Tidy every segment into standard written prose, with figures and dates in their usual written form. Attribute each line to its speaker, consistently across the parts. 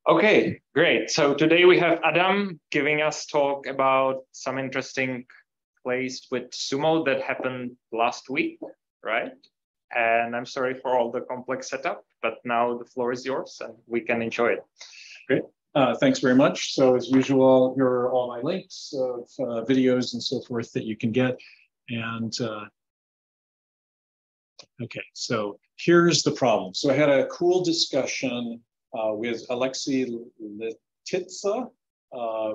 Speaker 1: Okay, great. So today we have Adam giving us talk about some interesting plays with SUMO that happened last week, right? And I'm sorry for all the complex setup, but now the floor is yours and we can enjoy it.
Speaker 2: Great. Thanks very much. So as usual, here are all my links of videos and so forth that you can get. And okay, so here's the problem. So I had a cool discussion with Alexei Letitsa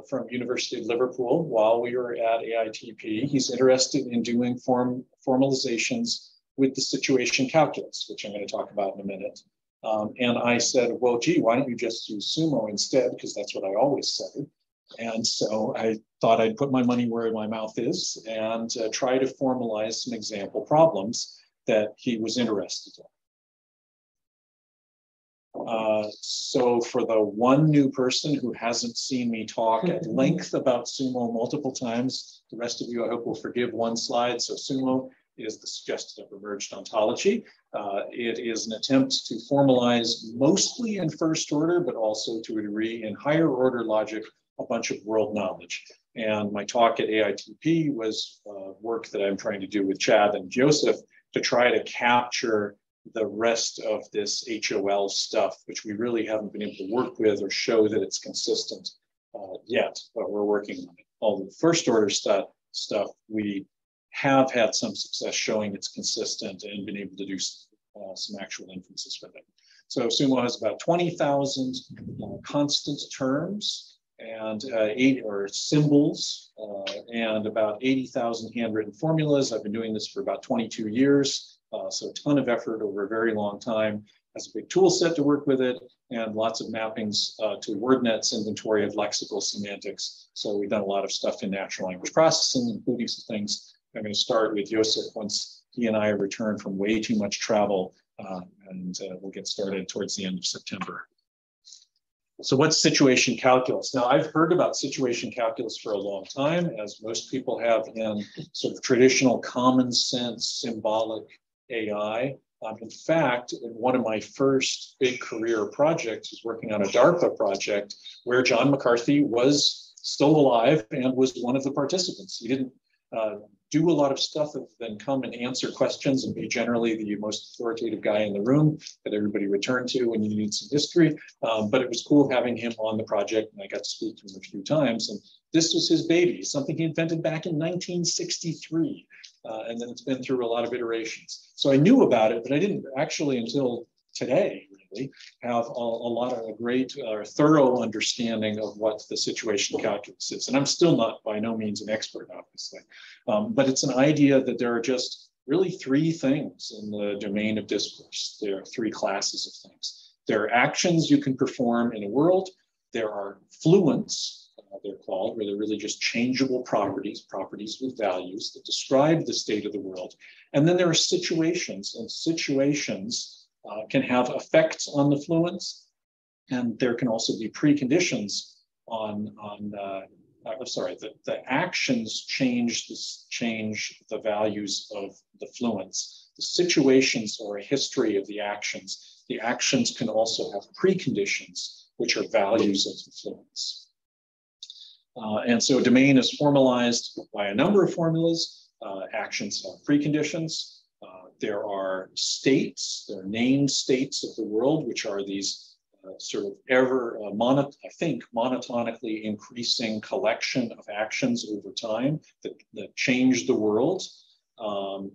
Speaker 2: from University of Liverpool while we were at AITP. He's interested in doing formalizations with the situation calculus, which I'm going to talk about in a minute. And I said, well, gee, why don't you just use SUMO instead? Because that's what I always say. And so I thought I'd put my money where my mouth is and try to formalize some example problems that he was interested in. So for the one new person who hasn't seen me talk at length about SUMO multiple times, the rest of you, I hope, will forgive one slide. So SUMO is the suggested emerged ontology. It is an attempt to formalize mostly in first order, but also to a degree in higher order logic, a bunch of world knowledge. And my talk at AITP was work that I'm trying to do with Chad and Joseph to try to capture the rest of this HOL stuff, which we really haven't been able to work with or show that it's consistent yet, but we're working on it. All the first order stuff, we have had some success showing it's consistent and been able to do some actual inferences with it. So SUMO has about 20,000 constant terms and symbols and about 80,000 handwritten formulas. I've been doing this for about 22 years. So a ton of effort over a very long time. Has a big tool set to work with it and lots of mappings to WordNet's inventory of lexical semantics. So we've done a lot of stuff in natural language processing, including some things. I'm going to start with Joseph once he and I return from way too much travel, and we'll get started towards the end of September. So what's situation calculus? Now, I've heard about situation calculus for a long time, as most people have in sort of traditional common sense symbolic AI. In fact, in one of my first big career projects was working on a DARPA project where John McCarthy was still alive and was one of the participants. He didn't do a lot of stuff other than come and answer questions and be generally the most authoritative guy in the room that everybody returned to when you need some history. But it was cool having him on the project, and I got to speak to him a few times. And this was his baby, something he invented back in 1963. And then it's been through a lot of iterations. So I knew about it, but I didn't actually until today really have a lot of a great thorough understanding of what the situation calculus is. And I'm still not by no means an expert, obviously. But it's an idea that there are just really three things in the domain of discourse. There are three classes of things. There are actions you can perform in a world. There are fluents, they're called, where they're really just changeable properties with values that describe the state of the world. And then there are situations, and situations can have effects on the fluents, and there can also be preconditions the actions change the values of the fluents. The situations are a history of the actions. The actions can also have preconditions, which are values of the fluents. And so domain is formalized by a number of formulas. Actions have preconditions. There are states, there are named states of the world, which are these sort of monotonically increasing collection of actions over time that change the world.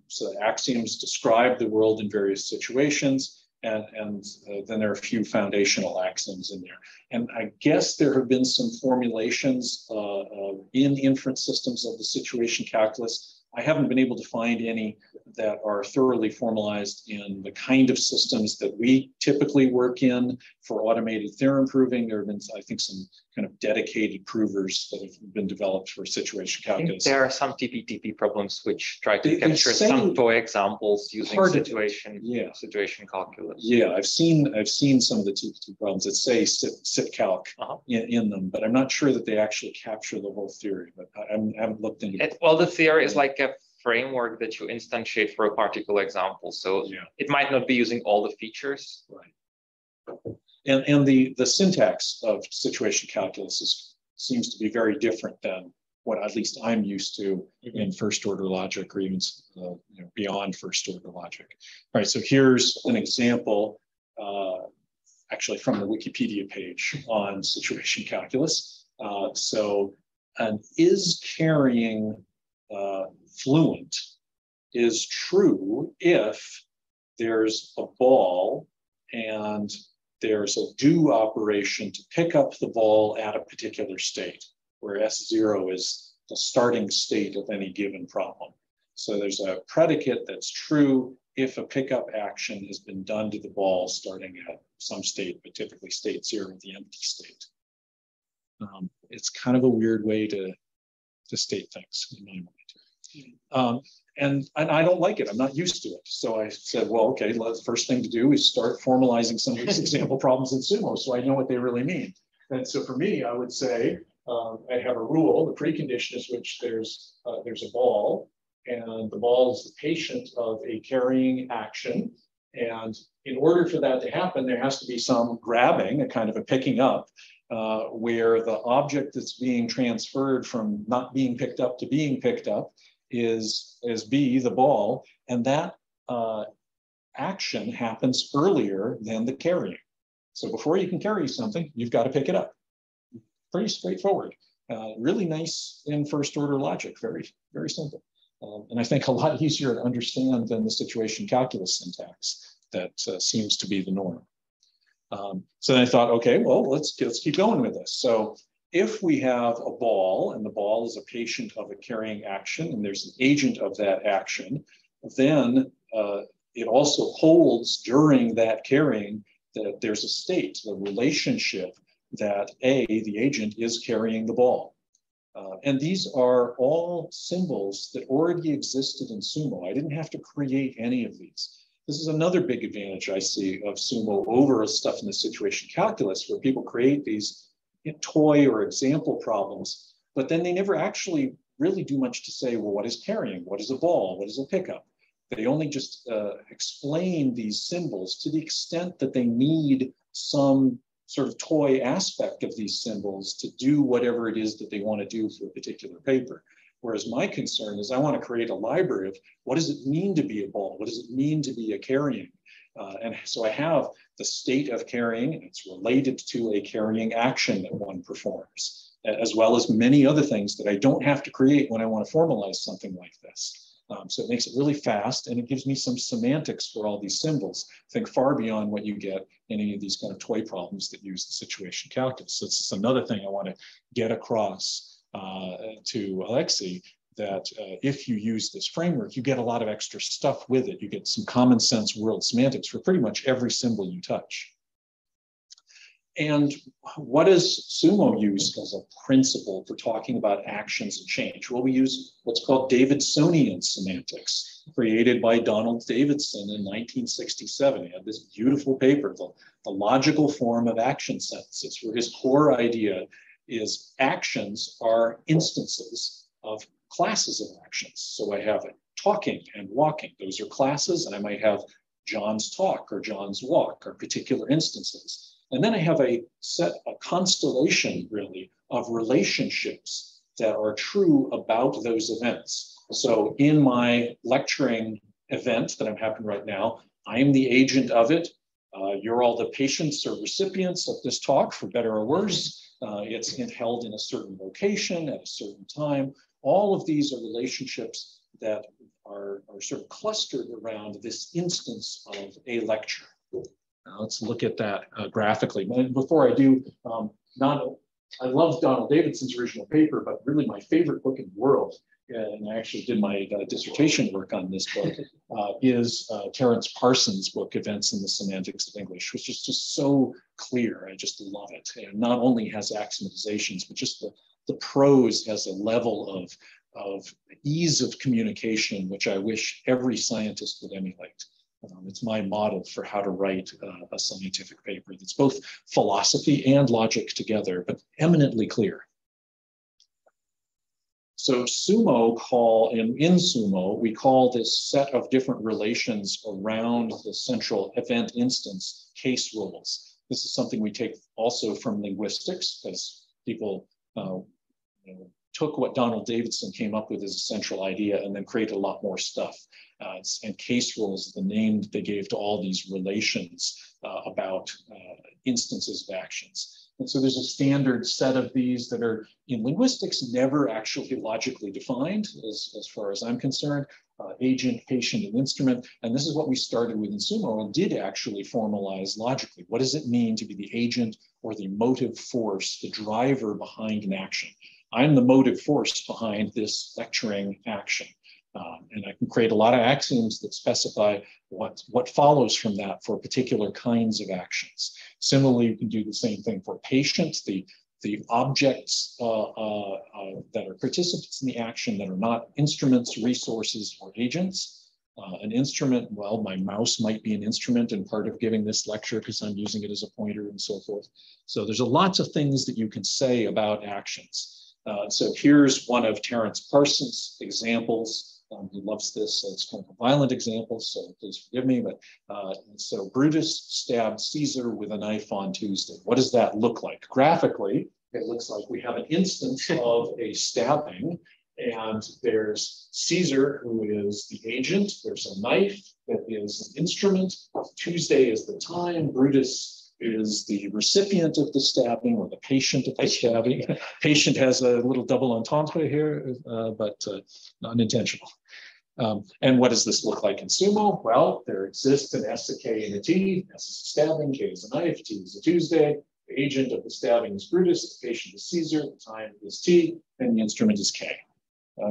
Speaker 2: So axioms describe the world in various situations. And then there are a few foundational axioms in there. And I guess there have been some formulations in inference systems of the situation calculus. I haven't been able to find any that are thoroughly formalized in the kind of systems that we typically work in for automated theorem proving. There have been, I think, some kind of dedicated provers that have been developed for situation calculus.
Speaker 1: I think there are some TP problems which try to capture some toy examples using situation calculus.
Speaker 2: Yeah, I've seen some of the TP problems that say SitCalc in them, but I'm not sure that they actually capture the whole theory. But I haven't looked into it.
Speaker 1: Well, the theory is like a framework that you instantiate for a particular example. So it might not be using all the features.
Speaker 2: Right. And the syntax of situation calculus seems to be very different than what at least I'm used to in first order logic, or even beyond first order logic. All right, so here's an example, actually from the Wikipedia page on situation calculus. So an is carrying fluent is true if there's a ball and there's a do operation to pick up the ball at a particular state, where S0 is the starting state of any given problem. So there's a predicate that's true if a pickup action has been done to the ball starting at some state, but typically state 0, the empty state. It's kind of a weird way to state things in my mind. And I don't like it. I'm not used to it. So I said, well, okay, the first thing to do is start formalizing some of these example problems in SUMO so I know what they really mean. And so for me, I would say, I have a rule. The precondition is which there's a ball, and the ball is the patient of a carrying action. And in order for that to happen, there has to be some grabbing, a kind of a picking up, where the object that's being transferred from not being picked up to being picked up is B, the ball, and that action happens earlier than the carrying. So before you can carry something, you've got to pick it up. Pretty straightforward. Really nice in first order logic, very, very simple. And I think a lot easier to understand than the situation calculus syntax that seems to be the norm. So then I thought, okay, well, let's keep going with this. So if we have a ball, and the ball is a patient of a carrying action, and there's an agent of that action, then it also holds during that carrying that there's a state, the relationship that A, the agent, is carrying the ball. And these are all symbols that already existed in SUMO. I didn't have to create any of these. This is another big advantage I see of SUMO over stuff in the situation calculus, where people create these toy or example problems, but then they never actually really do much to say, well, what is carrying? What is a ball? What is a pickup? They only just explain these symbols to the extent that they need some sort of toy aspect of these symbols to do whatever it is that they want to do for a particular paper. Whereas my concern is I want to create a library of what does it mean to be a ball? What does it mean to be a carrying? And so I have the state of carrying, and it's related to a carrying action that one performs, as well as many other things that I don't have to create when I want to formalize something like this. So it makes it really fast, and it gives me some semantics for all these symbols. I think far beyond what you get in any of these kind of toy problems that use the situation calculus. So it's just another thing I want to get across to Alexei, that if you use this framework, you get a lot of extra stuff with it. You get some common sense world semantics for pretty much every symbol you touch. And what does SUMO use as a principle for talking about actions and change? Well, we use what's called Davidsonian semantics, created by Donald Davidson in 1967. He had this beautiful paper, the logical form of action sentences, where his core idea is actions are instances of classes of actions. So I have talking and walking. Those are classes, and I might have John's talk or John's walk, or particular instances. And then I have a constellation, really, of relationships that are true about those events. So in my lecturing event that I'm having right now, I am the agent of it. You're all the patients or recipients of this talk, for better or worse. It's held in a certain location at a certain time. All of these are relationships that are sort of clustered around this instance of a lecture. Now let's look at that graphically. But before I do, I love Donald Davidson's original paper, but really my favorite book in the world, and I actually did my dissertation work on this book, is Terence Parsons' book, Events in the Semantics of English, which is just so clear. I just love it. And not only has axiommatizations, but just the prose has a level of ease of communication, which I wish every scientist would emulate. It's my model for how to write a scientific paper that's both philosophy and logic together, but eminently clear. So in SUMO, we call this set of different relations around the central event instance case rules. This is something we take also from linguistics, because people took what Donald Davidson came up with as a central idea and then created a lot more stuff. And case rules, the name that they gave to all these relations about instances of actions. And so there's a standard set of these that are in linguistics never actually logically defined, as far as I'm concerned. Agent, patient, and instrument. And this is what we started with in SUMO and did actually formalize logically. What does it mean to be the agent or the motive force, the driver behind an action? I'm the motive force behind this lecturing action. And I can create a lot of axioms that specify what follows from that for particular kinds of actions. Similarly, you can do the same thing for patients, the objects that are participants in the action that are not instruments, resources, or agents. An instrument, well, my mouse might be an instrument in part of giving this lecture because I'm using it as a pointer and so forth. So there's lots of things that you can say about actions. So here's one of Terence Parsons' examples. He loves this. It's kind of a violent example, so please forgive me. But so Brutus stabbed Caesar with a knife on Tuesday. What does that look like? Graphically, it looks like we have an instance of a stabbing, and there's Caesar, who is the agent. There's a knife that is an instrument. Tuesday is the time. Brutus is the recipient of the stabbing or the patient of the stabbing. Patient has a little double entendre here, but not intentional. And what does this look like in SUMO? Well, there exists an S, a K, and a T. S is a stabbing, K is a knife, T is a Tuesday. The agent of the stabbing is Brutus, the patient is Caesar, the time is T, and the instrument is K.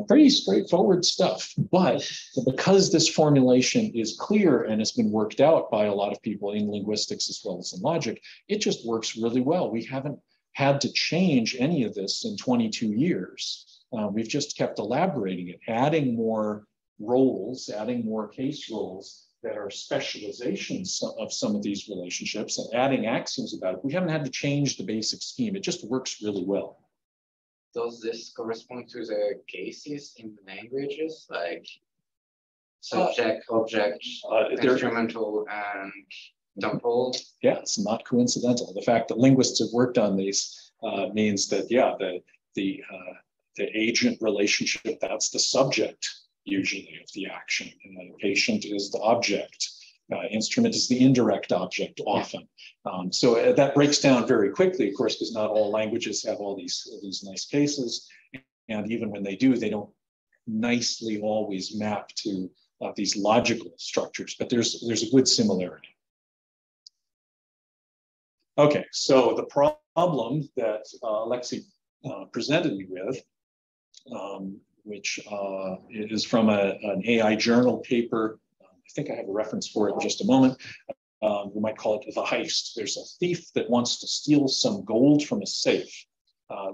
Speaker 2: Pretty straightforward stuff, but because this formulation is clear and has been worked out by a lot of people in linguistics as well as in logic, it just works really well. We haven't had to change any of this in 22 years. We've just kept elaborating it, adding more roles, adding more case roles that are specializations of some of these relationships and adding axioms about it. We haven't had to change the basic scheme. It just works really well.
Speaker 3: Does this correspond to the cases in the languages, like subject, object, instrumental, and temporal?
Speaker 2: Yeah, it's not coincidental. The fact that linguists have worked on these means that, yeah, the agent relationship, that's the subject usually of the action, and the patient is the object. Instrument is the indirect object often. So that breaks down very quickly, of course, because not all languages have all these nice cases. And even when they do, they don't nicely always map to these logical structures, but there's a good similarity. Okay, so the problem that Alexei presented me with, which is from an AI journal paper. I think I have a reference for it in just a moment. We might call it the heist. There's a thief that wants to steal some gold from a safe.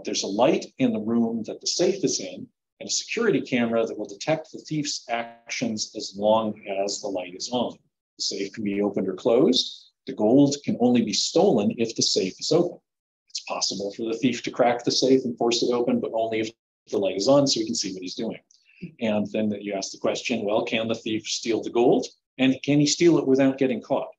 Speaker 2: There's a light in the room that the safe is in, and a security camera that will detect the thief's actions as long as the light is on. The safe can be opened or closed. The gold can only be stolen if the safe is open. It's possible for the thief to crack the safe and force it open, but only if the light is on so he can see what he's doing. And then you ask the question, well, can the thief steal the gold? And can he steal it without getting caught?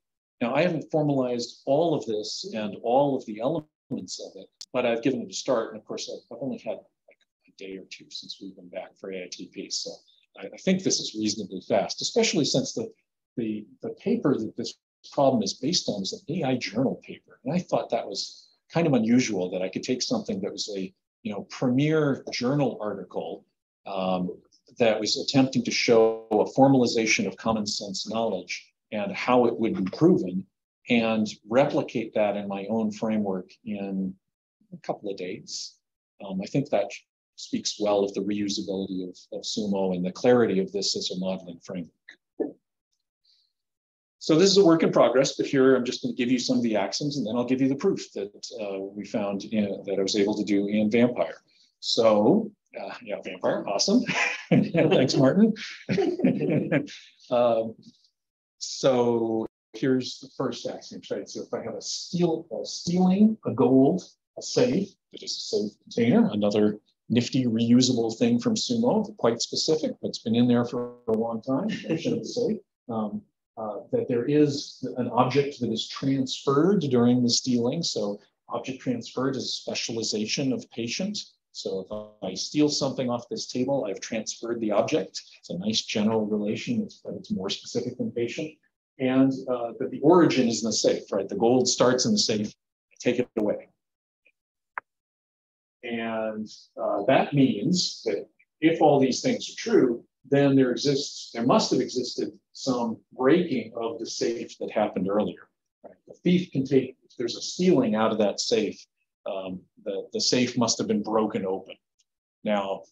Speaker 2: Now, I haven't formalized all of this and all of the elements of it, but I've given it a start. And of course, I've only had like a day or two since we've been back for AITP. So I think this is reasonably fast, especially since the paper that this problem is based on is an AI journal paper. And I thought that was kind of unusual that I could take something that was a premier journal article that was attempting to show a formalization of common sense knowledge and how it would be proven, and replicate that in my own framework in a couple of days. I think that speaks well of the reusability of SUMO and the clarity of this as a modeling framework. So this is a work in progress, but here I'm just going to give you some of the axioms, and then I'll give you the proof that we found that I was able to do in Vampire. So, yeah, Vampire, awesome. Thanks, Martin. So here's the first axiom, right? So if I have stealing a gold, a safe, that is a safe container, another nifty reusable thing from SUMO, quite specific, but it's been in there for a long time. Safe. that there is an object that is transferred during the stealing. So object transferred is a specialization of patient. So if I steal something off this table, I've transferred the object. It's a nice general relation, but it's more specific than patient. And that the origin is in the safe, right? The gold starts in the safe, I take it away. And that means that if all these things are true, then there must have existed some breaking of the safe that happened earlier. Right? The thief can take, if there's a stealing out of that safe, the safe must have been broken open. Now,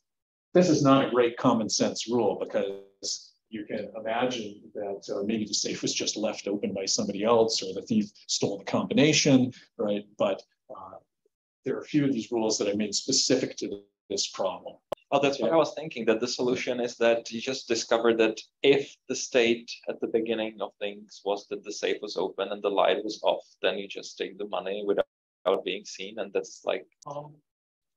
Speaker 2: this is not a great common sense rule because you can imagine that maybe the safe was just left open by somebody else or the thief stole the combination, right? But there are a few of these rules that I made specific to this problem.
Speaker 4: Oh, that's what I was thinking, that the solution is that you just discovered that if the state at the beginning of things was that the safe was open and the light was off, then you just take the money without being seen. And that's like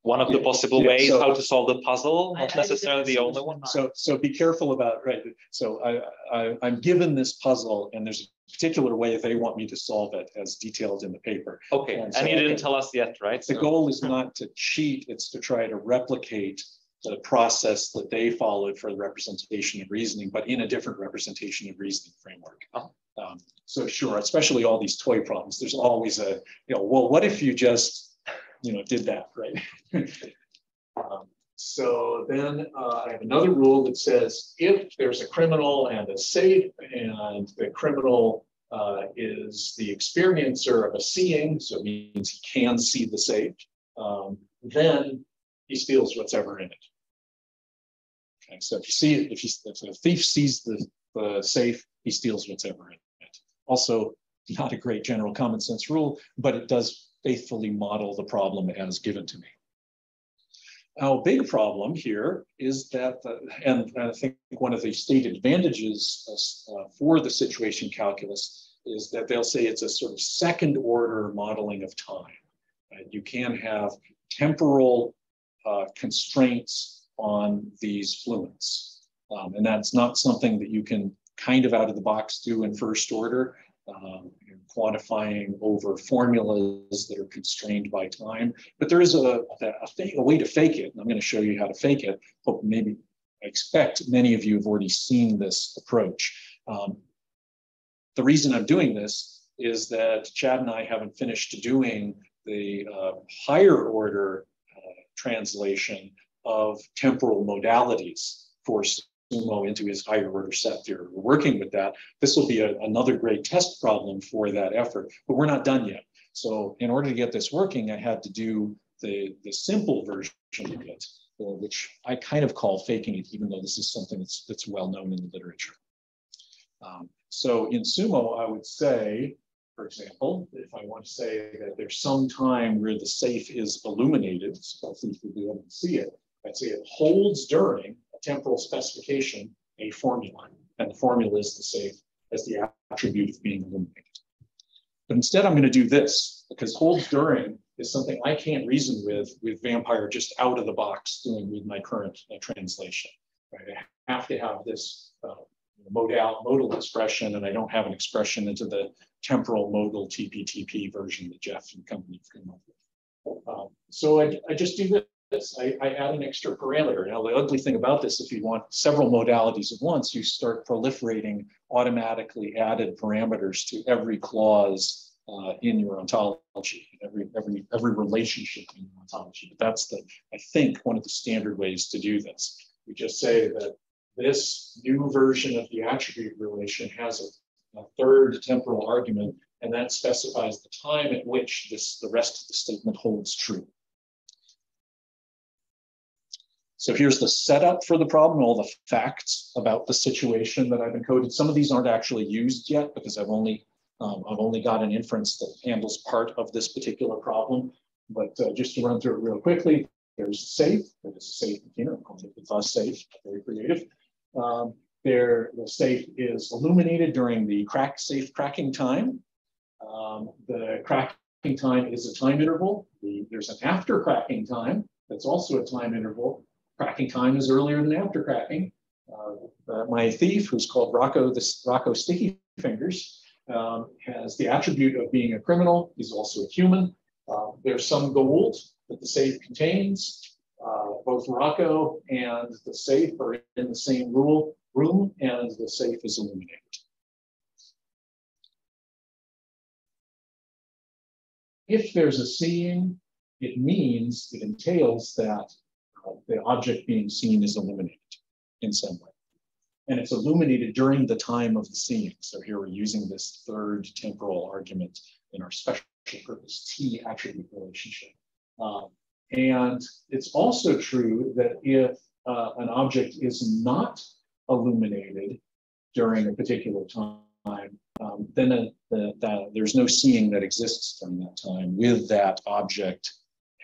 Speaker 4: one of the possible ways how to solve the puzzle, not necessarily the only one.
Speaker 2: So be careful about, right. So I'm given this puzzle and there's a particular way they want me to solve it as detailed in the paper.
Speaker 4: Okay, and you didn't tell us yet, right?
Speaker 2: The goal is not to cheat, it's to try to replicate the process that they followed for the representation of reasoning, but in a different representation of reasoning framework. So sure, especially all these toy problems, there's always a, well, what if you just, did that, right? So then I have another rule that says if there's a criminal and a safe and the criminal is the experiencer of a seeing, so it means he can see the safe, then he steals what's ever in it. Okay, so if a thief sees the safe, he steals what's ever in it. Also, not a great general common sense rule, but it does faithfully model the problem as given to me. Now, a big problem here is that, and I think one of the stated advantages for the situation calculus is that they'll say it's a sort of second order modeling of time. Right? You can have temporal constraints on these fluents. And that's not something that you can kind of out of the box do in first order. Quantifying over formulas that are constrained by time. But there is a way to fake it, and I'm going to show you how to fake it. Hope maybe, I expect many of you have already seen this approach. The reason I'm doing this is that Chad and I haven't finished doing the higher order translation of temporal modalities for SUMO into his higher order set theory. We're working with that. This will be another great test problem for that effort, but we're not done yet. So in order to get this working, I had to do the simple version of it, which I kind of call faking it, even though this is something that's well known in the literature. So in SUMO, I would say, for example, if I want to say that there's some time where the safe is illuminated, so I think you'll be able to see it, I'd say it holds during a temporal specification a formula, and the formula is the safe as the attribute of being illuminated. But instead, I'm going to do this, because holds during is something I can't reason with Vampire just out of the box doing with my current translation. Right? I have to have this modal expression, and I don't have an expression into the temporal modal TP-TP version that Jeff and company came up with. So I just do this. I add an extra parameter. Now, the ugly thing about this, if you want several modalities at once, you start proliferating automatically added parameters to every clause in your ontology, every relationship in your ontology. But that's I think, one of the standard ways to do this. We just say that this new version of the attribute relation has a third temporal argument, and that specifies the time at which the rest of the statement holds true. So here's the setup for the problem, all the facts about the situation that I've encoded. Some of these aren't actually used yet because I've only got an inference that handles part of this particular problem. But just to run through it real quickly, there's safe. There's a safe here. I'm calling it the safe. Very creative. The safe is illuminated during the safe cracking time. The cracking time is a time interval. There's an after cracking time that's also a time interval. Cracking time is earlier than after cracking. My thief, who's called Rocco Sticky fingers, has the attribute of being a criminal. He's also a human. There's some gold that the safe contains. Both Rocco and the safe are in the same room, and the safe is illuminated. If there's a seeing, it entails that the object being seen is illuminated in some way. And it's illuminated during the time of the seeing. So here we're using this third temporal argument in our special purpose T attribute relationship. And it's also true that if an object is not illuminated during a particular time, then there's no seeing that exists during that time with that object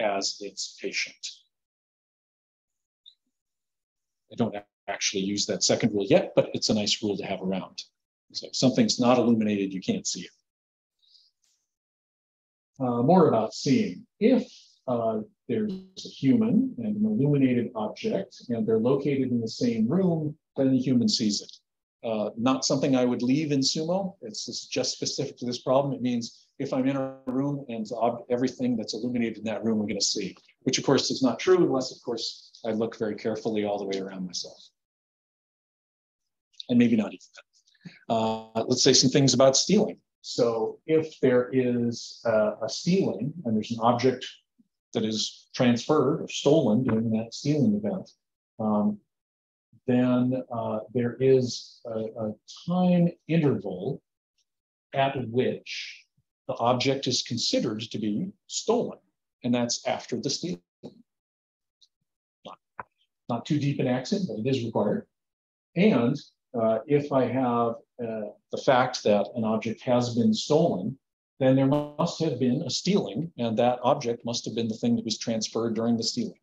Speaker 2: as its patient. I don't actually use that second rule yet, but it's a nice rule to have around. So if something's not illuminated, you can't see it. More about seeing. If there's a human and an illuminated object, and they're located in the same room, then the human sees it. Not something I would leave in SUMO. It's just specific to this problem. It means if I'm in a room and everything that's illuminated in that room, I'm going to see, which of course is not true unless, of course, I look very carefully all the way around myself. And maybe not even. Let's say some things about stealing. So if there is a stealing and there's an object that is transferred or stolen during that stealing event, then there is a time interval at which the object is considered to be stolen, and that's after the stealing. Not too deep an accent, but it is required. And if I have the fact that an object has been stolen, then there must have been a stealing, and that object must have been the thing that was transferred during the stealing.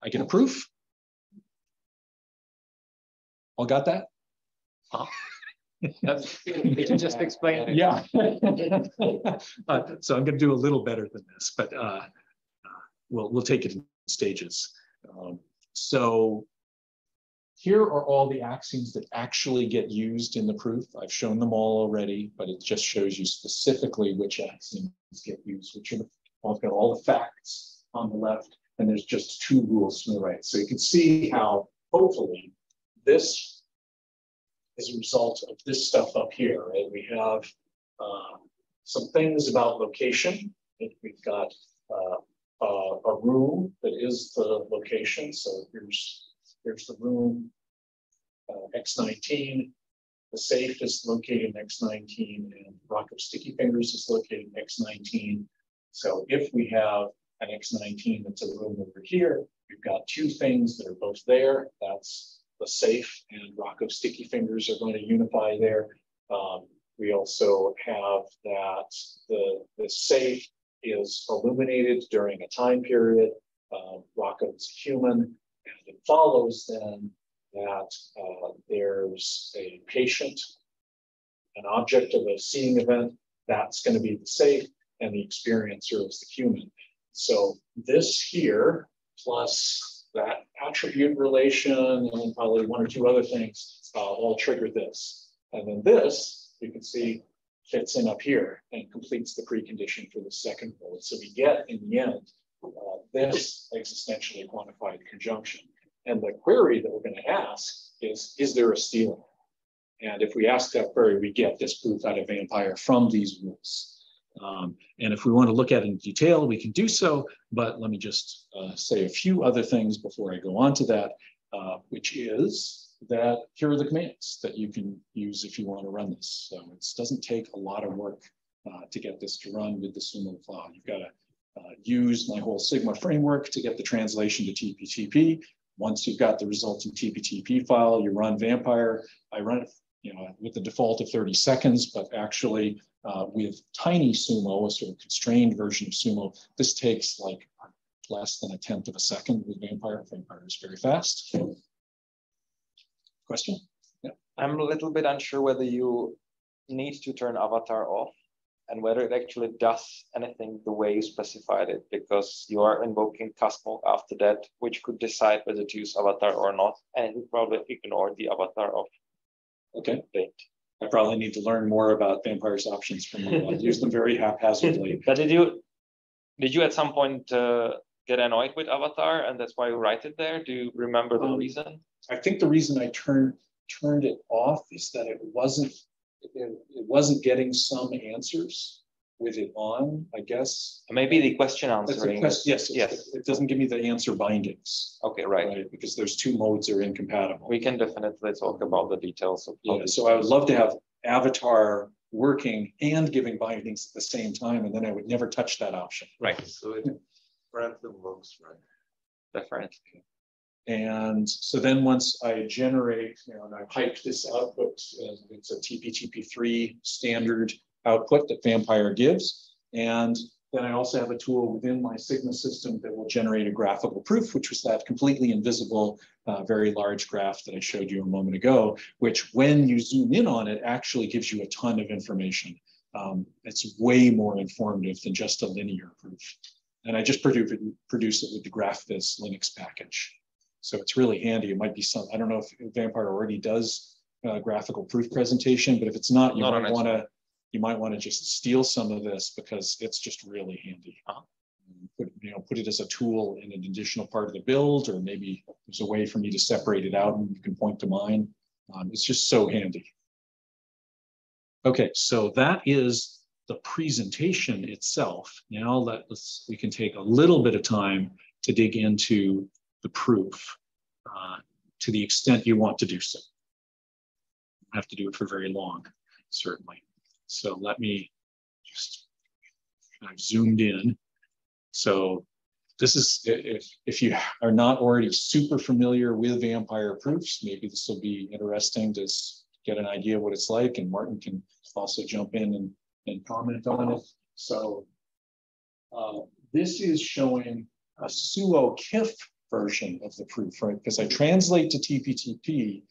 Speaker 2: I get a proof. All got that?
Speaker 1: Huh? You can just explain it.
Speaker 2: Yeah. So I'm going to do a little better than this, but we'll take it in stages. So here are all the axioms that actually get used in the proof. I've shown them all already, but it just shows you specifically which axioms get used, which are I've got all the facts on the left, and there's just two rules to the right. So you can see how, hopefully, this is a result of this stuff up here, right? We have some things about location. We've got a room that is the location. So here's the room, X19. The safe is located in X19, and Rock of Sticky Fingers is located in X19. So if we have an X19 that's a room over here, we've got two things that are both there. That's the safe and Rock of Sticky Fingers are going to unify there. We also have that the safe is illuminated during a time period. Rocco is human, and it follows then that there's a patient, an object of a seeing event, that's going to be the safe, and the experiencer is the human. So this here, plus that attribute relation, and probably one or two other things, all trigger this. And then this, you can see, fits in up here and completes the precondition for the second rule. So we get, in the end, this existentially quantified conjunction. And the query that we're going to ask is there a stealing? And if we ask that query, we get this proof out of Vampire from these rules. And if we want to look at it in detail, we can do so. But let me just say a few other things before I go on to that, which is that here are the commands that you can use if you want to run this. So it doesn't take a lot of work to get this to run with the SUMO file. You've got to use my whole Sigma framework to get the translation to TPTP. Once you've got the resulting TPTP file, you run Vampire. I run it, with the default of 30 seconds, but actually with tiny SUMO, a sort of constrained version of SUMO, this takes like less than 1/10 of a second with Vampire. Vampire is very fast. Question? Yeah.
Speaker 4: I'm a little bit unsure whether you need to turn avatar off and whether it actually does anything the way you specified it, because you are invoking custom after that, which could decide whether to use avatar or not, and you probably ignore the avatar of date.
Speaker 2: I probably need to learn more about Vampire's options from you. I use them very haphazardly.
Speaker 4: But did you at some point get annoyed with avatar, and that's why you write it there? Do you remember the reason?
Speaker 2: I think the reason I turned it off is that it wasn't getting some answers with it on, I guess.
Speaker 4: Maybe the question answering.
Speaker 2: Yes. It doesn't give me the answer bindings.
Speaker 4: Okay, right.
Speaker 2: Because those two modes are incompatible.
Speaker 4: We can definitely talk about the details of
Speaker 2: so I would love to have avatar working and giving bindings at the same time, and then I would never touch that option.
Speaker 4: Right.
Speaker 5: So it random works, right?
Speaker 4: Definitely.
Speaker 2: And so then once I generate, and I pipe this output, it's a TP-TP3 standard output that Vampire gives. And then I also have a tool within my Sigma system that will generate a graphical proof, which was that completely invisible, very large graph that I showed you a moment ago, which when you zoom in on it, actually gives you a ton of information. It's way more informative than just a linear proof. And I just produce it with the GraphViz Linux package. So it's really handy. It might be some, I don't know if Vampire already does graphical proof presentation, but if it's not, you might want to just steal some of this because it's just really handy. Put it as a tool in an additional part of the build, or maybe there's a way for me to separate it out and you can point to mine. It's just so handy. Okay, so that is the presentation itself. Now we can take a little bit of time to dig into the proof to the extent you want to do so. You don't have to do it for very long, certainly. So let me just, I've zoomed in. So this is, if you are not already super familiar with Vampire proofs, maybe this will be interesting to get an idea of what it's like, and Martin can also jump in and comment on it. So this is showing a SUMO KIF version of the proof, right? Because I translate to TP-TP,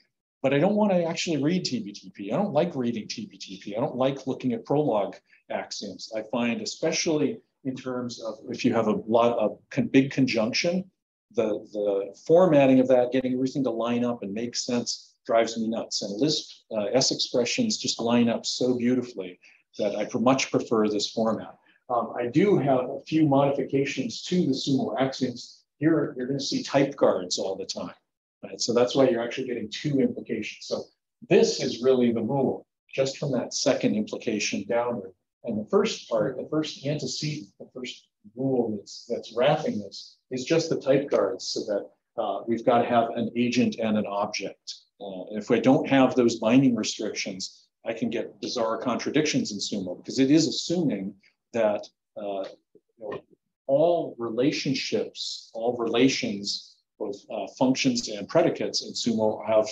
Speaker 2: but I don't want to actually read TP-TP. I don't like reading TP-TP. I don't like looking at prologue axioms. I find, especially in terms of if you have a lot of big conjunction, the formatting of that, getting everything to line up and make sense, drives me nuts. And Lisp S expressions just line up so beautifully that I much prefer this format. I do have a few modifications to the SUMO axioms. Here, you're going to see type guards all the time. Right? So that's why you're actually getting two implications. So this is really the rule, just from that second implication downward. And the first part, the first antecedent, the first rule that's wrapping this is just the type guards, so that we've got to have an agent and an object. If we don't have those binding restrictions, I can get bizarre contradictions in SUMO, because it is assuming that all relationships, all relations of functions and predicates in SUMO have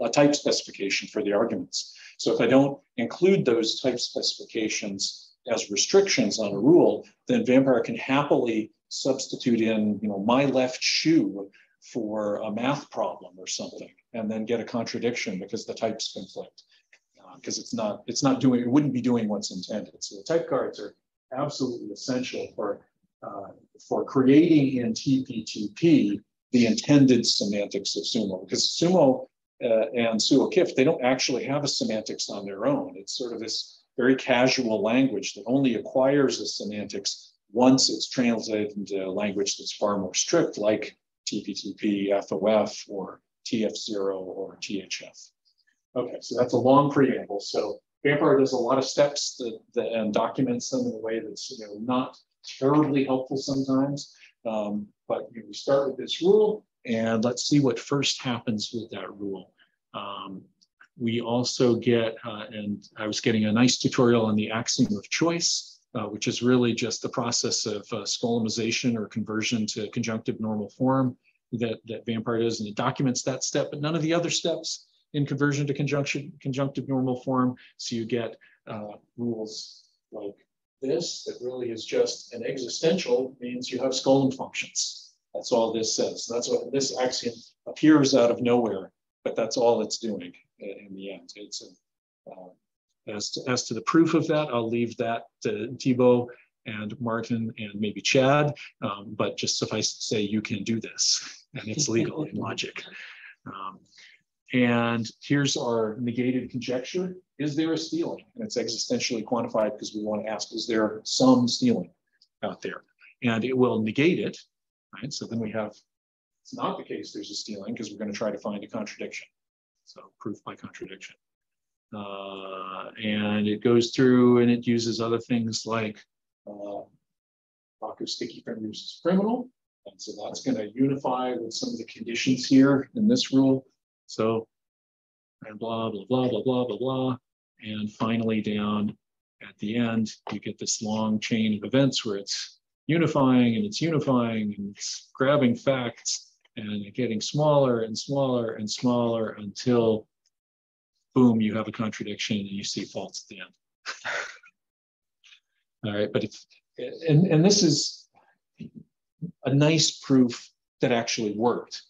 Speaker 2: a type specification for the arguments. So if I don't include those type specifications as restrictions on a rule, then Vampire can happily substitute in, my left shoe for a math problem or something, and then get a contradiction because the types conflict. Because it wouldn't be doing what's intended. So the type guards are absolutely essential for creating in TP-TP the intended semantics of SUMO, because SUMO and SUMO KIF, they don't actually have a semantics on their own. It's sort of this very casual language that only acquires a semantics once it's translated into a language that's far more strict, like TP-TP, FOF, or TF0, or THF. Okay, so that's a long preamble. So Vampire does a lot of steps and documents them in a way that's not terribly helpful sometimes. But we start with this rule, and let's see what first happens with that rule. We also get, and I was getting a nice tutorial on the axiom of choice, which is really just the process of skolemization or conversion to conjunctive normal form that Vampire does, and it documents that step, but none of the other steps in conversion to conjunctive normal form. So you get rules like this, that really is just an existential, means you have Skolem functions. That's all this says. That's what this axiom appears out of nowhere, but that's all it's doing in the end. As to the proof of that, I'll leave that to Thibaut and Martin and maybe Chad, but just suffice to say you can do this, and it's legal in logic. And here's our negated conjecture. Is there a stealing? And it's existentially quantified because we want to ask, is there some stealing out there? And it will negate it, right? So then we have, it's not the case there's a stealing because we're going to try to find a contradiction. So proof by contradiction. And it goes through and it uses other things like Rocco sticky fingers is criminal. And so that's going to unify with some of the conditions here in this rule. So, and blah, blah, blah, blah, blah, blah, blah. And finally down at the end, you get this long chain of events where it's unifying and it's grabbing facts and getting smaller and smaller and smaller until, boom, you have a contradiction and you see faults at the end. All right, but it's, and this is a nice proof that actually worked,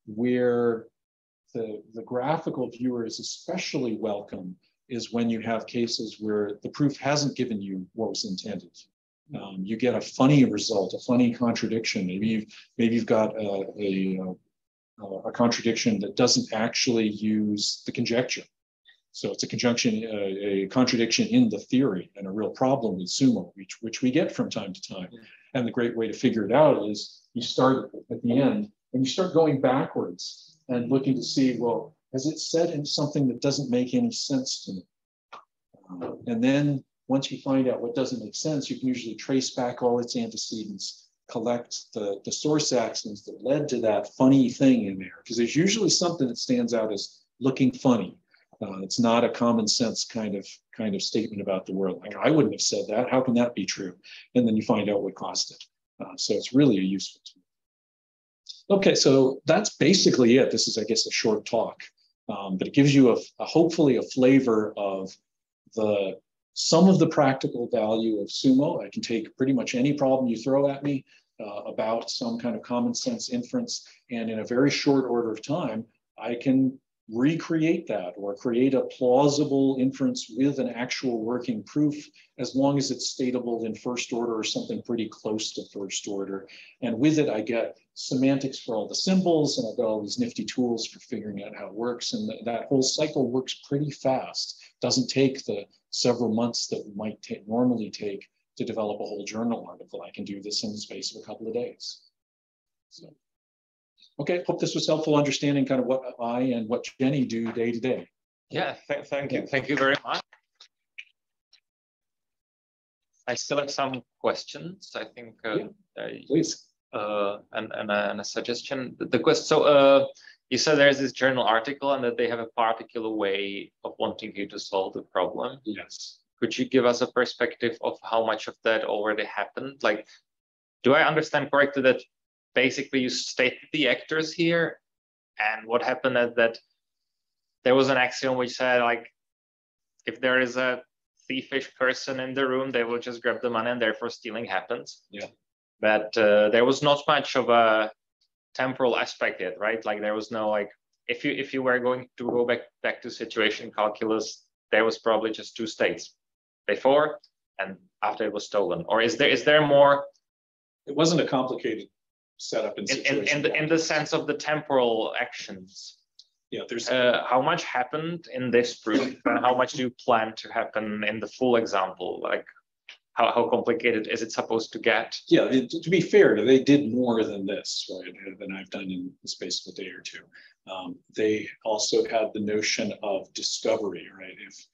Speaker 2: where the graphical viewer is especially welcome is when you have cases where the proof hasn't given you what was intended. You get a funny result, a funny contradiction. Maybe you've got a contradiction that doesn't actually use the conjecture. So it's a contradiction in the theory, and a real problem with SUMO, which we get from time to time. And the great way to figure it out is you start at the end and you start going backwards and looking to see, well, has it said in something that doesn't make any sense to me? And then once you find out what doesn't make sense, you can usually trace back all its antecedents, collect the source axioms that led to that funny thing in there. Because there's usually something that stands out as looking funny. It's not a common sense kind of statement about the world. Like, I wouldn't have said that. How can that be true? And then you find out what caused it. So it's really a useful tool. Okay, so that's basically it. This is, I guess, a short talk, but it gives you hopefully a flavor of some of the practical value of SUMO. I can take pretty much any problem you throw at me about some kind of common sense inference, and in a very short order of time, I can recreate that or create a plausible inference with an actual working proof, as long as it's statable in first order or something pretty close to first order. And with it, I get semantics for all the symbols, and I've got all these nifty tools for figuring out how it works. And that whole cycle works pretty fast. Doesn't take the several months that might normally take to develop a whole journal article. I can do this in the space of a couple of days. So. Okay, hope this was helpful understanding kind of what I and what Jenny do day to day.
Speaker 1: Yeah, thank you. Thank you very much. I still have some questions. I think
Speaker 2: please.
Speaker 1: And a suggestion. So you said there's this journal article and that they have a particular way of wanting you to solve the problem.
Speaker 2: Yes.
Speaker 1: Could you give us a perspective of how much of that already happened? Like, do I understand correctly that basically you stated the actors here, and what happened is that there was an axiom which said, like, if there is a thievish person in the room, they will just grab the money and therefore stealing happens.
Speaker 2: Yeah.
Speaker 1: But there was not much of a temporal aspect yet, right? Like, there was no, like, if you were going to go back to situation calculus, there was probably just two states, before and after it was stolen. Or is there more?
Speaker 2: It wasn't a complicated setup in situation.
Speaker 1: In the sense of the temporal actions.
Speaker 2: Yeah, there's
Speaker 1: how much happened in this proof, and how much do you plan to happen in the full example? Like, how complicated is it supposed to get?
Speaker 2: Yeah, to be fair, they did more than this, right, than I've done in the space of a day or two. They also had the notion of discovery, right? If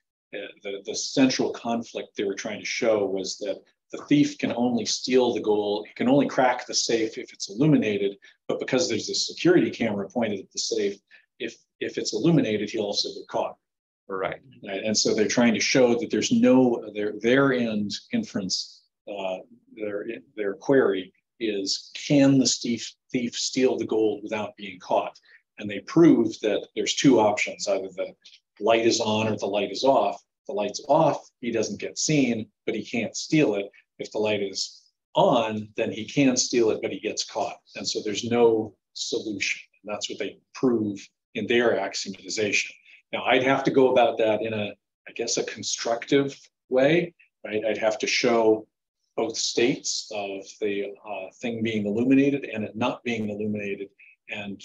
Speaker 2: the central conflict they were trying to show was that the thief can only steal the gold, he can only crack the safe if it's illuminated, but because there's a security camera pointed at the safe, if it's illuminated, he'll also get caught.
Speaker 1: Right.
Speaker 2: And so they're trying to show that there's no, their end inference, their query is, can the thief steal the gold without being caught? And they prove that there's two options, either the light is on or the light is off. If the light's off, he doesn't get seen, but he can't steal it. If the light is on, then he can steal it, but he gets caught. And so there's no solution. And that's what they prove in their axiomatization. Now, I'd have to go about that in a I guess, a constructive way, right? I'd have to show both states of the thing being illuminated and it not being illuminated, and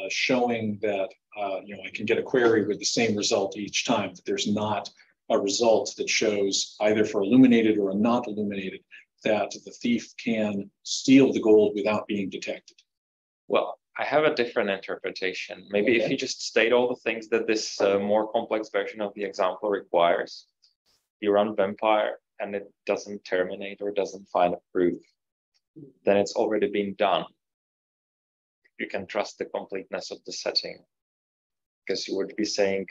Speaker 2: showing that I can get a query with the same result each time, that there's not a result that shows either for illuminated or a not illuminated that the thief can steal the gold without being detected.
Speaker 4: Well, I have a different interpretation. Maybe if you just state all the things that this more complex version of the example requires, you run Vampire and it doesn't terminate or doesn't find a proof, then it's already been done. You can trust the completeness of the setting, because you would be saying,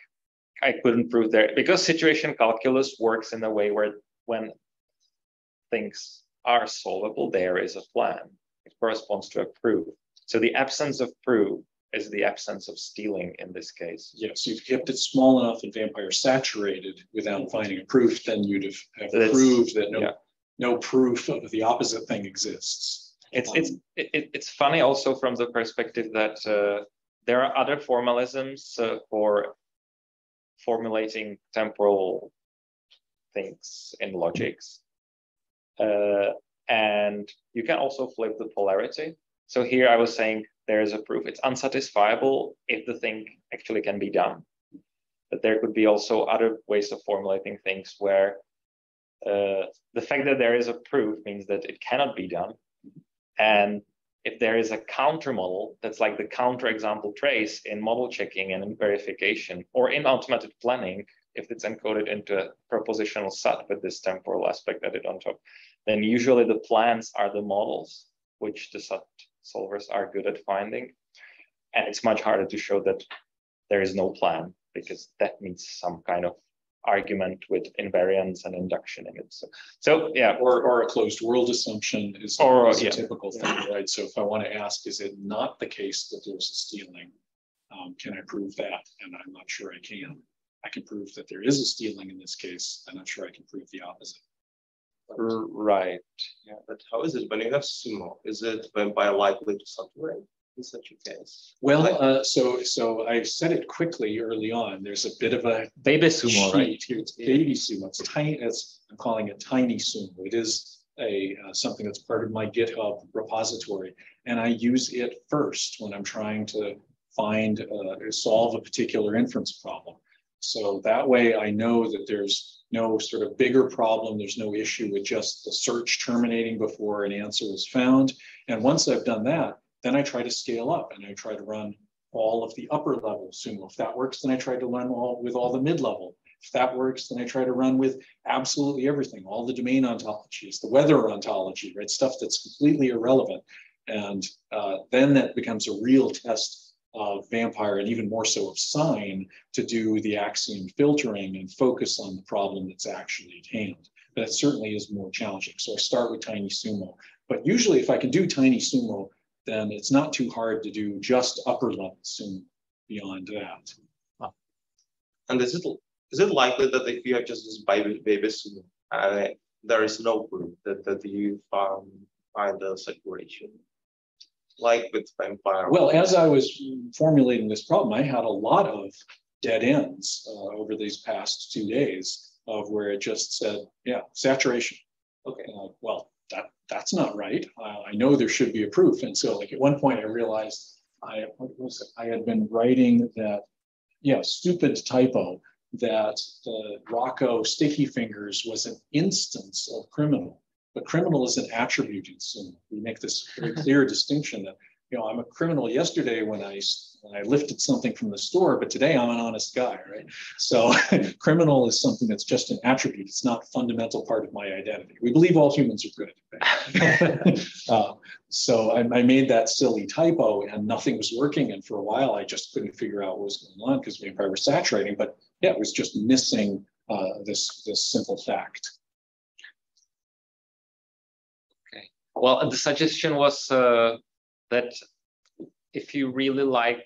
Speaker 4: I couldn't prove there, because situation calculus works in a way where when things are solvable, there is a plan. It corresponds to a proof. So the absence of proof is the absence of stealing in this case.
Speaker 2: Yes, if you kept it small enough and Vampire saturated without finding a proof, then you'd have proved that no proof of the opposite thing exists.
Speaker 4: It's funny also from the perspective that there are other formalisms for formulating temporal things in logics. And you can also flip the polarity. So here I was saying there is a proof. It's unsatisfiable if the thing actually can be done. But there could be also other ways of formulating things where the fact that there is a proof means that it cannot be done. And if there is a counter model, that's like the counterexample trace in model checking and in verification, or in automated planning, if it's encoded into a propositional set with this temporal aspect added on top, then usually the plans are the models, which the set solvers are good at finding. And it's much harder to show that there is no plan, because that needs some kind of argument with invariance and induction in it. So yeah.
Speaker 2: Or a closed world assumption is a typical thing, right? So if I want to ask, is it not the case that there's a stealing? Can I prove that? And I'm not sure I can. I can prove that there is a stealing in this case. I'm not sure I can prove the opposite.
Speaker 4: Right.
Speaker 5: Yeah, but how is it when you have SUMO? Is it Vampire likely to saturate in such a case?
Speaker 2: Well, so I said it quickly early on. There's a bit of a
Speaker 4: baby SUMO, right?
Speaker 2: Here, it's baby SUMO. It's tiny. I'm calling it tiny SUMO. It is something that's part of my GitHub repository, and I use it first when I'm trying to solve a particular inference problem. So that way I know that there's no sort of bigger problem. There's no issue with just the search terminating before an answer is found. And once I've done that, then I try to scale up and I try to run all of the upper level SUMO. If that works, then I try to run with all the mid-level. If that works, then I try to run with absolutely everything, all the domain ontologies, the weather ontology, right? Stuff that's completely irrelevant. And then that becomes a real test of Vampire, and even more so of Sign, to do the axiom filtering and focus on the problem that's actually at hand. But it certainly is more challenging. So I start with tiny SUMO. But usually if I can do tiny SUMO, then it's not too hard to do just upper level SUMO beyond that.
Speaker 5: And is it likely that if you have just this baby SUMO, there is no proof that you find a saturation? Like with Vampire?
Speaker 2: Well, as I was formulating this problem, I had a lot of dead ends over these past 2 days of where it just said, yeah, saturation. Okay, well, that's not right. I know there should be a proof. And so like at one point I realized I had been writing that, stupid typo that the Rocco sticky fingers was an instance of criminal. But criminal is an attribute in SUMO. We make this very clear distinction that, I'm a criminal yesterday when I lifted something from the store, but today I'm an honest guy, right? So criminal is something that's just an attribute. It's not a fundamental part of my identity. We believe all humans are good. Right? So I made that silly typo and nothing was working. And for a while, I just couldn't figure out what was going on because Vampire was saturating. But yeah, it was just missing this simple fact.
Speaker 4: Well, the suggestion was that if you really like,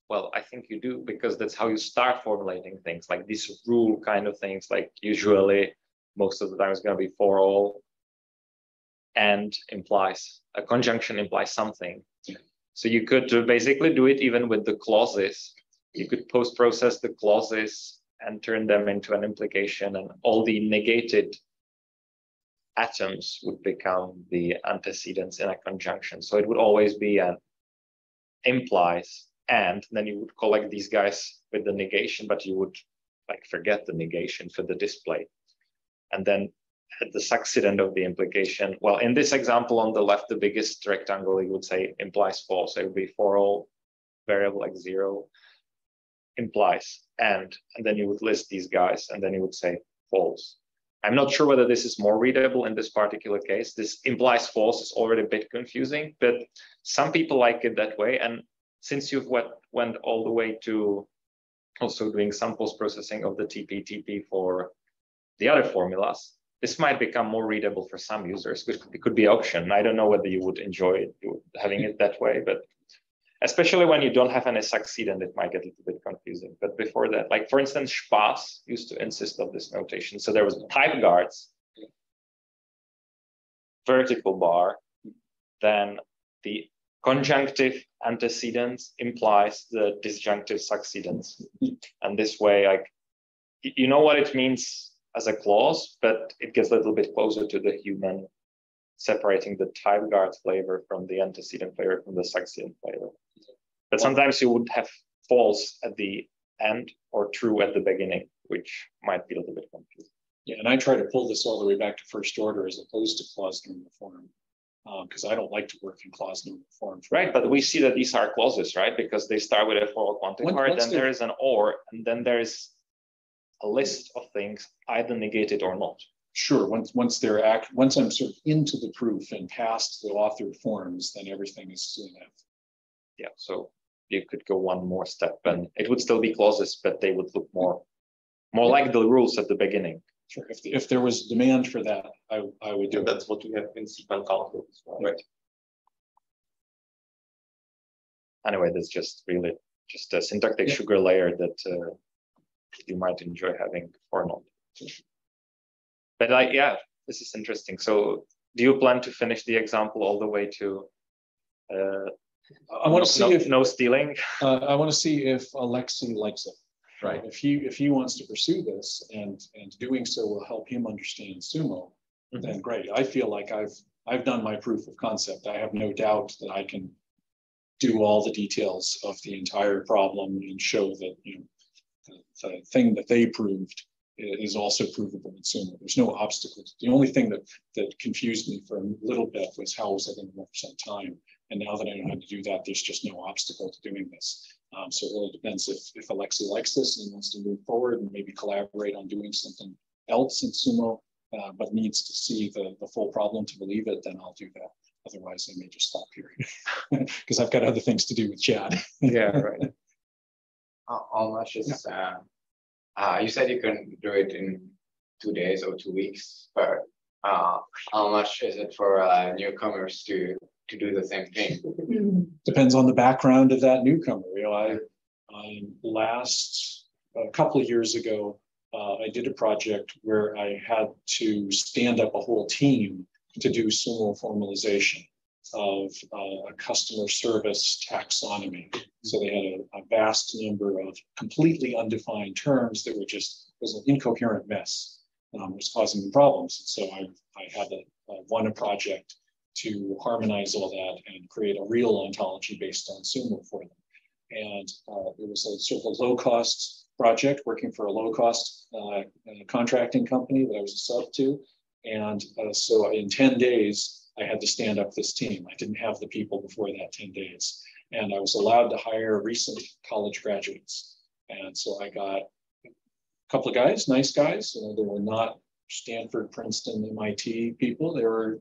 Speaker 4: well, I think you do, because that's how you start formulating things, like these rule kind of things, like usually most of the time it's going to be for all, and implies, a conjunction implies something. So you could basically do it even with the clauses. You could post-process the clauses and turn them into an implication, and all the negated atoms would become the antecedents in a conjunction. So it would always be an implies, and then you would collect these guys with the negation, but you would like forget the negation for the display. And then at the succedent of the implication, well, in this example on the left, the biggest rectangle, you would say implies false. It would be for all variable x0 implies and then you would list these guys, and then you would say false. I'm not sure whether this is more readable in this particular case. This implies false is already a bit confusing, but some people like it that way. And since you've went all the way to also doing some post-processing of the TP for the other formulas, this might become more readable for some users. It could be option. I don't know whether you would enjoy having it that way, but especially when you don't have any succedent, it might get a little bit confusing. But before that, like for instance, Spaß used to insist on this notation. So there was type guards, vertical bar, then the conjunctive antecedents implies the disjunctive succedents. And this way, like, you know what it means as a clause, but it gets a little bit closer to the human, separating the type guard flavor from the antecedent flavor from the succedent flavor. But sometimes you would have false at the end or true at the beginning, which might be a little bit confusing.
Speaker 2: Yeah, and I try to pull this all the way back to first order as opposed to clause normal form, because I don't like to work in clause normal form.
Speaker 4: Right, but we see that these are clauses, right? Because they start with a for all quantifier, then there is an or, and then there is a list of things either negated or not.
Speaker 2: Sure, once I'm sort of into the proof and past the authored forms, then everything is enough.
Speaker 4: Yeah, so you could go one more step, and it would still be clauses, but they would look more like the rules at the beginning.
Speaker 2: Sure, if there was demand for that, I would do it.
Speaker 5: That's what we have in sequence calculus as well.
Speaker 2: Right.
Speaker 4: Anyway, that's just really just a syntactic sugar layer that you might enjoy having or not. But yeah, this is interesting. So do you plan to finish the example all the way to
Speaker 2: I want to see if
Speaker 4: no stealing?
Speaker 2: I want to see if Alexei likes it. Right. If he wants to pursue this and doing so will help him understand SUMO, then great. I feel like I've done my proof of concept. I have no doubt that I can do all the details of the entire problem and show that the thing that they proved is also provable in SUMO. There's no obstacles. The only thing that confused me for a little bit was how was I going to represent time? And now that I know how to do that, there's just no obstacle to doing this. So it really depends if Alexei likes this and wants to move forward and maybe collaborate on doing something else in SUMO, but needs to see the full problem to believe it, then I'll do that. Otherwise, I may just stop here because I've got other things to do with Chad.
Speaker 4: Yeah, right.
Speaker 3: How much is you said you can do it in 2 days or 2 weeks, but how much is it for newcomers to do the same thing?
Speaker 2: Depends on the background of that newcomer. I a couple of years ago, I did a project where I had to stand up a whole team to do SUMO formalization of a customer service taxonomy. So they had a vast number of completely undefined terms that it was an incoherent mess. It was causing them problems. So I had to won a project to harmonize all that and create a real ontology based on SUMO for them. And it was a sort of a low-cost project working for a low-cost contracting company that I was a sub to. And so in 10 days, I had to stand up this team. I didn't have the people before that 10 days. And I was allowed to hire recent college graduates. And so I got a couple of guys, nice guys. They were not Stanford, Princeton, MIT people. They were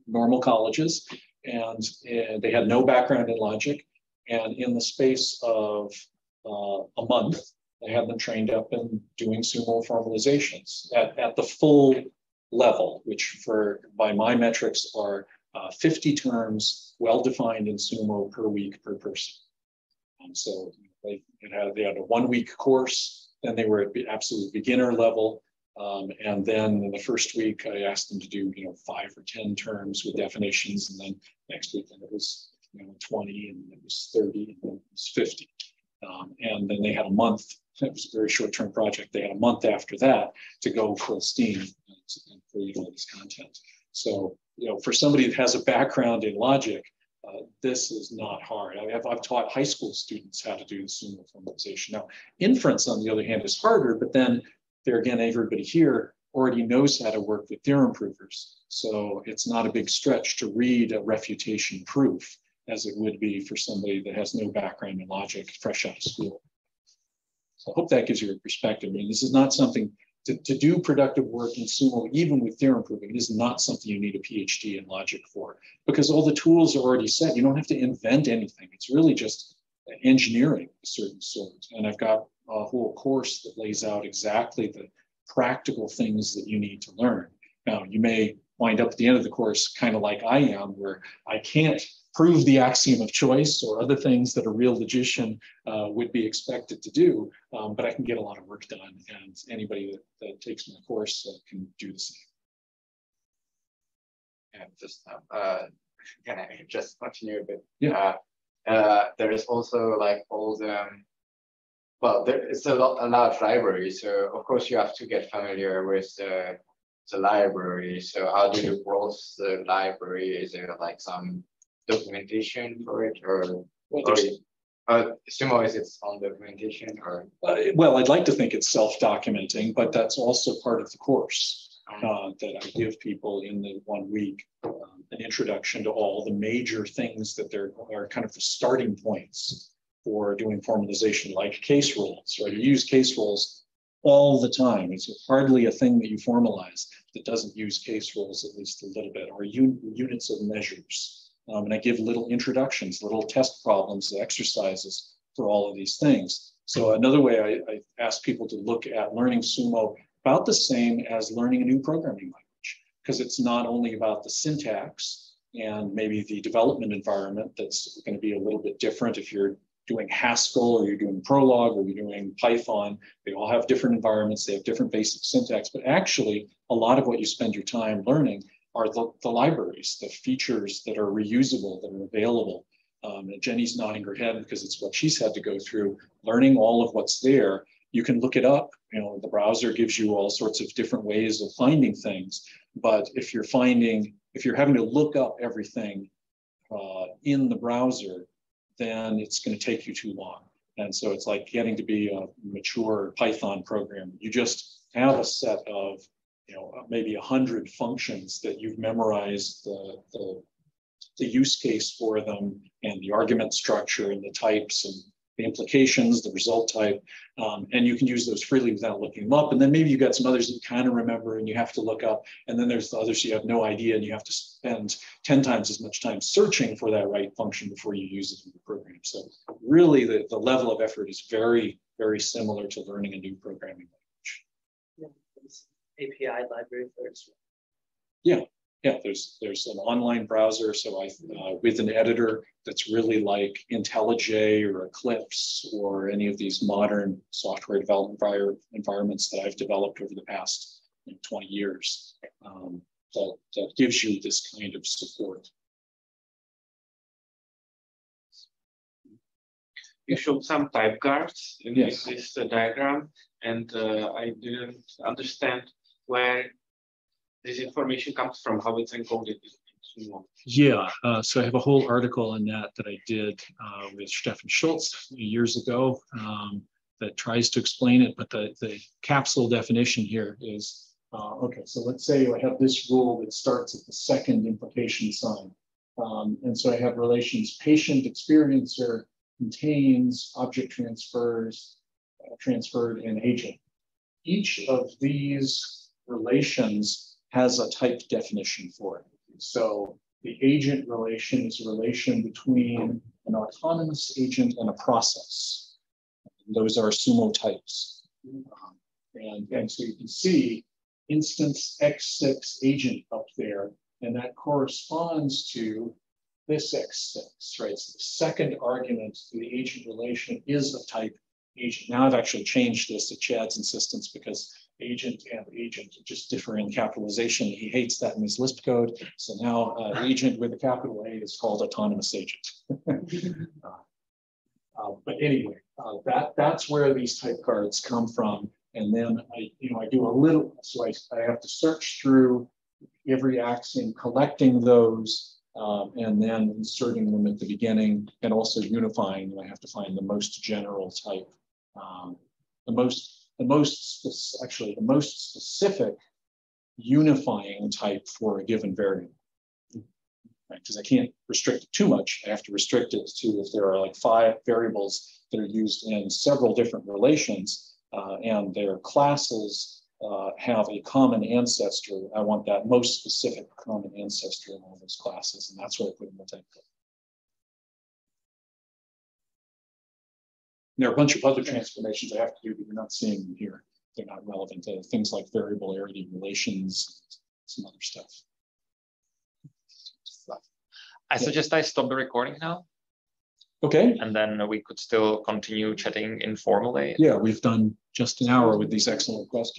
Speaker 2: normal colleges, and they had no background in logic. And in the space of a month, I had them trained up in doing SUMO formalizations at the full level, which by my metrics are 50 terms well-defined in SUMO per week per person. So they had a 1 week course, then they were at the absolute beginner level. And then in the first week, I asked them to do 5 or 10 terms with definitions, and then next week it was 20, and it was 30, and then it was 50. And then they had a month. It was a very short-term project. They had a month after that to go full steam and create all this content. So, for somebody that has a background in logic, this is not hard. I've taught high school students how to do the SUMO formalization. Now, inference, on the other hand, is harder, but then there again, everybody here already knows how to work with theorem provers. So it's not a big stretch to read a refutation proof as it would be for somebody that has no background in logic, fresh out of school. So I hope that gives you a perspective. I mean, this is not something to do productive work in SUMO, even with theorem proving. It is not something you need a PhD in logic for, because all the tools are already set. You don't have to invent anything. It's really just engineering of a certain sort. And I've got a whole course that lays out exactly the practical things that you need to learn. Now, you may wind up at the end of the course kind of like I am, where I can't prove the axiom of choice or other things that a real logician would be expected to do, but I can get a lot of work done, and anybody that takes my course can do the same.
Speaker 3: Yeah, just can I just continue a bit?
Speaker 2: Yeah.
Speaker 3: There is also like all the well, there is a large library, so of course you have to get familiar with the library. So how do you browse the library? Is there like some documentation for it, or SUMO is its own documentation, or?
Speaker 2: Well, I'd like to think it's self-documenting, but that's also part of the course that I give people in the 1 week, an introduction to all the major things that are kind of the starting points for doing formalization, like case rules, right? You use case rules all the time. It's hardly a thing that you formalize that doesn't use case rules at least a little bit, or units of measures. And I give little introductions, little test problems, exercises for all of these things. So another way I ask people to look at learning SUMO about the same as learning a new programming language, because it's not only about the syntax and maybe the development environment that's going to be a little bit different if you're doing Haskell or you're doing Prolog or you're doing Python. They all have different environments. They have different basic syntax, but actually a lot of what you spend your time learning are the libraries, the features that are reusable, that are available. And Jenny's nodding her head because it's what she's had to go through, learning all of what's there. You can look it up. The browser gives you all sorts of different ways of finding things. But if you're having to look up everything in the browser, then it's going to take you too long. And so it's like getting to be a mature Python programmer. You just have a set of maybe 100 functions that you've memorized the use case for them, and the argument structure and the types and the implications, the result type, and you can use those freely without looking them up. And then maybe you've got some others that you kind of remember and you have to look up, and then there's the others you have no idea and you have to spend 10 times as much time searching for that right function before you use it in the program. So really the level of effort is very, very similar to learning a new programming language.
Speaker 6: Yeah, API library first.
Speaker 2: Yeah. Yeah, there's an online browser, so with an editor that's really like IntelliJ or Eclipse or any of these modern software development environments that I've developed over the past 20 years. That gives you this kind of support.
Speaker 7: You showed some type guards in
Speaker 2: Yes.
Speaker 7: this diagram, and I didn't understand where this information comes from, how it's encoded in SUMO.
Speaker 2: Yeah, so I have a whole article on that I did with Stefan Schultz years ago that tries to explain it, but the capsule definition here is, okay, so let's say I have this rule that starts at the second implication sign. And so I have relations patient, experiencer, contains, object transfers, transferred, and agent. Each of these relations has a type definition for it. So the agent relation is a relation between an autonomous agent and a process. And those are SUMO types. And so you can see instance X6 agent up there, and that corresponds to this X6, right? So the second argument to the agent relation is a type agent. Now I've actually changed this to Chad's insistence because agent and agent just differ in capitalization. He hates that in his Lisp code. So now agent with a capital A is called autonomous agent. But anyway, that's where these type cards come from. And then I do a little, so I have to search through every axiom, collecting those, and then inserting them at the beginning, and also unifying. I have to find the most general type, the most specific unifying type for a given variable. Right? Because I can't restrict it too much. I have to restrict it to if there are like 5 variables that are used in several different relations, and their classes have a common ancestor. I want that most specific common ancestor in all those classes, and that's what I put in the type code. There are a bunch of other transformations I have to do, but you're not seeing them here. They're not relevant to things like variable arity relations, some other stuff.
Speaker 4: I suggest I stop the recording now.
Speaker 2: Okay.
Speaker 4: And then we could still continue chatting informally.
Speaker 2: Yeah, we've done just an hour with these excellent questions.